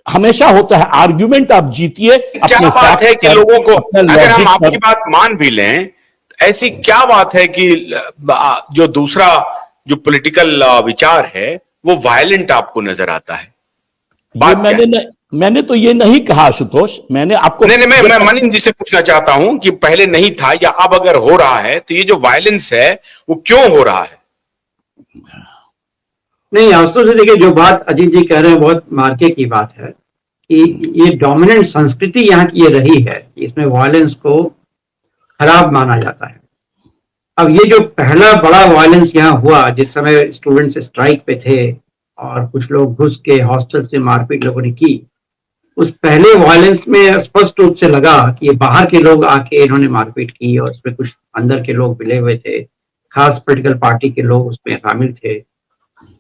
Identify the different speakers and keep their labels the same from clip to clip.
Speaker 1: हमेशा होता है आर्ग्यूमेंट, आप जीतिए।
Speaker 2: क्या बात है कि लोगों को, अगर हम आपकी बात मान भी लें, ऐसी क्या बात है कि जो दूसरा जो पॉलिटिकल विचार है वो वायलेंट आपको नजर आता है? बात क्या है?
Speaker 1: मैंने तो ये नहीं कहा आशुतोष, मैंने आपको
Speaker 2: नहीं, मैं मनीष जी से पूछना चाहता हूं कि पहले नहीं था या अब अगर हो रहा है तो ये जो वायलेंस है वो क्यों हो रहा है?
Speaker 3: नहीं, आशुतोष जी देखिए, जो बात अजीत जी कह रहे हैं बहुत मार्के की बात है कि ये डोमिनेंट संस्कृति यहाँ की ये रही है, इसमें वायलेंस को खराब माना जाता है। अब ये जो पहला बड़ा वायलेंस यहाँ हुआ जिस समय स्टूडेंट्स स्ट्राइक पे थे और कुछ लोग घुस के हॉस्टल से मारपीट लोगों ने की, उस पहले वायलेंस में स्पष्ट रूप से लगा कि ये बाहर के लोग आके इन्होंने मारपीट की और उसमें कुछ अंदर के लोग मिले हुए थे, खास पॉलिटिकल पार्टी के लोग उसमें शामिल थे।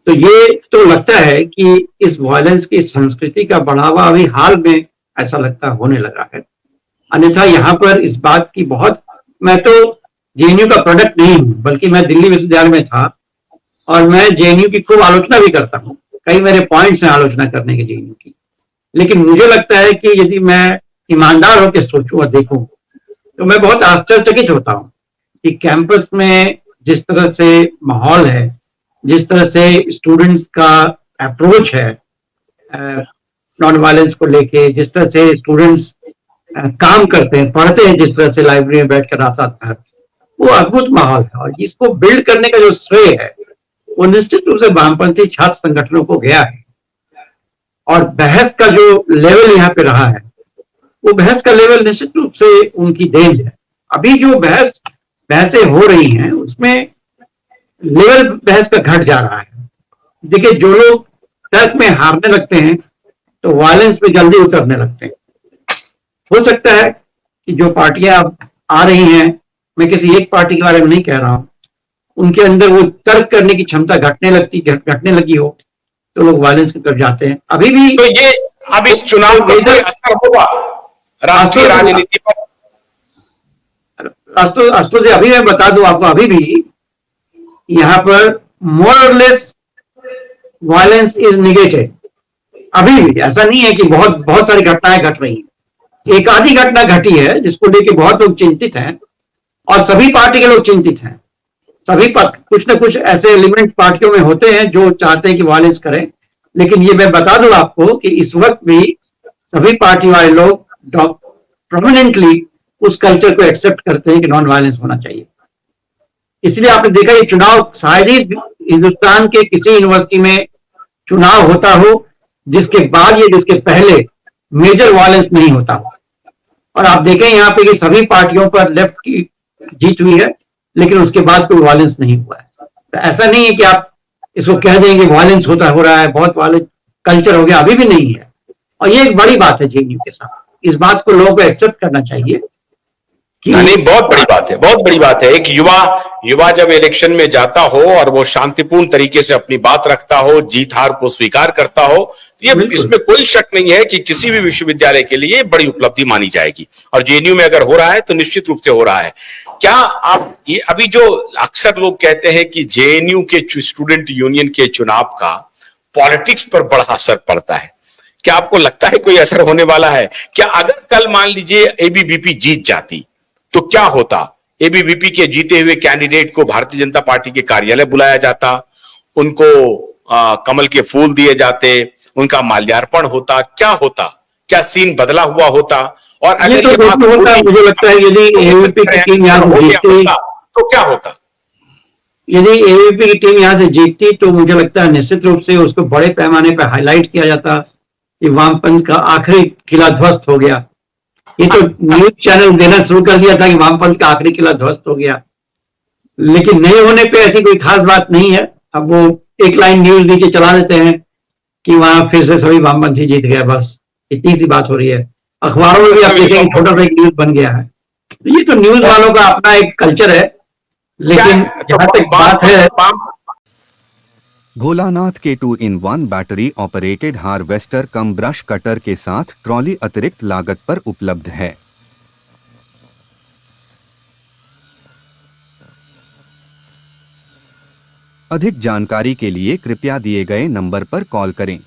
Speaker 3: तो ये तो लगता है कि इस वायलेंस की संस्कृति का बढ़ावा अभी हाल में ऐसा लगता होने लगा है। अन्यथा यहाँ पर इस बात की बहुत, मैं तो जेएनयू का प्रोडक्ट नहीं हूँ, बल्कि मैं दिल्ली विश्वविद्यालय में था और मैं जेएनयू की खूब आलोचना भी करता हूँ, कई मेरे पॉइंट्स हैं आलोचना करने के जेएनयू की। लेकिन मुझे लगता है कि यदि मैं ईमानदार होकर सोचूं और देखूं तो मैं बहुत आश्चर्यचकित होता हूं कि कैंपस में जिस तरह से माहौल है, जिस तरह से स्टूडेंट्स का अप्रोच है नॉन वायलेंस को लेके, जिस तरह से स्टूडेंट्स काम करते हैं, पढ़ते हैं, जिस तरह से लाइब्रेरी में बैठकर आता था, वो अद्भुत माहौल है। और इसको बिल्ड करने का जो श्रेय है वो निश्चित रूप से वामपंथी छात्र संगठनों को गया है। और बहस का जो लेवल यहाँ पे रहा है वो बहस का लेवल निश्चित रूप से उनकी देन है। अभी जो बहसें हो रही हैं उसमें लेवल बहस का घट जा रहा है। देखिए, जो लोग तर्क में हारने लगते हैं तो वायलेंस में जल्दी उतरने लगते हैं। हो सकता है कि जो पार्टियां अब आ रही हैं, मैं किसी एक पार्टी के बारे में नहीं कह रहा हूं, उनके अंदर वो तर्क करने की क्षमता घटने लगी हो तो लोग वायलेंस की तरफ जाते हैं। अभी भी
Speaker 2: तो ये अब इस चुनाव का कोई असर होगा राष्ट्रीय राजनीति पर?
Speaker 3: अस्तु जी, अभी मैं बता दूं आपको, अभी भी यहाँ पर मोर और लेस वायलेंस इज निगेटेड। अभी भी ऐसा नहीं है कि बहुत बहुत सारी घटनाएं घट रही हैं। एक आधी घटना घटी है जिसको लेके बहुत लोग चिंतित हैं और सभी पार्टी के लोग चिंतित हैं। सभी कुछ ना कुछ ऐसे एलिमेंट पार्टियों में होते हैं जो चाहते हैं कि वायलेंस करें। लेकिन ये मैं बता दूं आपको कि इस वक्त भी सभी पार्टी वाले लोग प्रोमिनेंटली उस कल्चर को एक्सेप्ट करते हैं कि नॉन वायलेंस होना चाहिए। इसलिए आपने देखा ये चुनाव शायद ही हिंदुस्तान के किसी यूनिवर्सिटी में चुनाव होता हो जिसके बाद या जिसके पहले मेजर वायलेंस नहीं होता हो। और आप देखें यहाँ पे कि सभी पार्टियों पर लेफ्ट की जीत हुई है लेकिन उसके बाद कोई वायलेंस नहीं हुआ है। तो ऐसा नहीं है कि आप इसको कह देंगे वायलेंस हो रहा है, बहुत वायलेंस कल्चर हो गया, अभी भी नहीं है। और ये एक बड़ी बात है जेएनयू के साथ, इस बात को लोगों को एक्सेप्ट करना चाहिए कि
Speaker 2: नहीं, बहुत बड़ी बात है, बहुत बड़ी बात है। एक युवा जब इलेक्शन में जाता हो और वो शांतिपूर्ण तरीके से अपनी बात रखता हो, जीत हार को स्वीकार करता हो, तो ये इसमें कोई शक नहीं है कि किसी भी विश्वविद्यालय के लिए बड़ी उपलब्धि मानी जाएगी। और जेएनयू में अगर हो रहा है तो निश्चित रूप से हो रहा है। क्या आप ये अभी जो अक्सर लोग कहते हैं कि जेएनयू के स्टूडेंट यूनियन के चुनाव का पॉलिटिक्स पर बड़ा असर पड़ता है, क्या आपको लगता है कोई असर होने वाला है? क्या अगर कल मान लीजिए एबीवीपी जीत जाती तो क्या होता? एबीवीपी के जीते हुए कैंडिडेट को भारतीय जनता पार्टी के कार्यालय बुलाया जाता, उनको कमल के फूल दिए जाते, उनका माल्यार्पण होता, क्या होता? क्या सीन बदला हुआ होता? और अगर
Speaker 3: ये बात होता, मुझे लगता है यदि एबीवीपी की टीम यहाँ जीतती
Speaker 2: तो क्या होता?
Speaker 3: यदि एबीवीपी की टीम यहाँ से जीतती तो मुझे लगता है निश्चित रूप से उसको बड़े पैमाने पर हाईलाइट किया जाता कि वामपंथ का आखिरी किला ध्वस्त हो गया। ये तो न्यूज चैनल देना शुरू कर दिया था कि वामपंथ का आखिरी किला ध्वस्त हो गया। लेकिन नहीं होने पे ऐसी कोई खास बात नहीं है। अब वो एक लाइन न्यूज नीचे चला देते हैं कि वहां फिर से सभी वामपंथी जीत गए, बस इतनी सी बात हो रही है। अखबारों में भी आप देखेंगे छोटा सा एक न्यूज बन गया है। ये तो न्यूज वालों का अपना एक कल्चर है। लेकिन जहां तक बात है,
Speaker 4: भोलानाथ के 2-in-1 बैटरी ऑपरेटेड हार्वेस्टर कम ब्रश कटर के साथ ट्रॉली अतिरिक्त लागत पर उपलब्ध है। अधिक जानकारी के लिए कृपया दिए गए नंबर पर कॉल करें।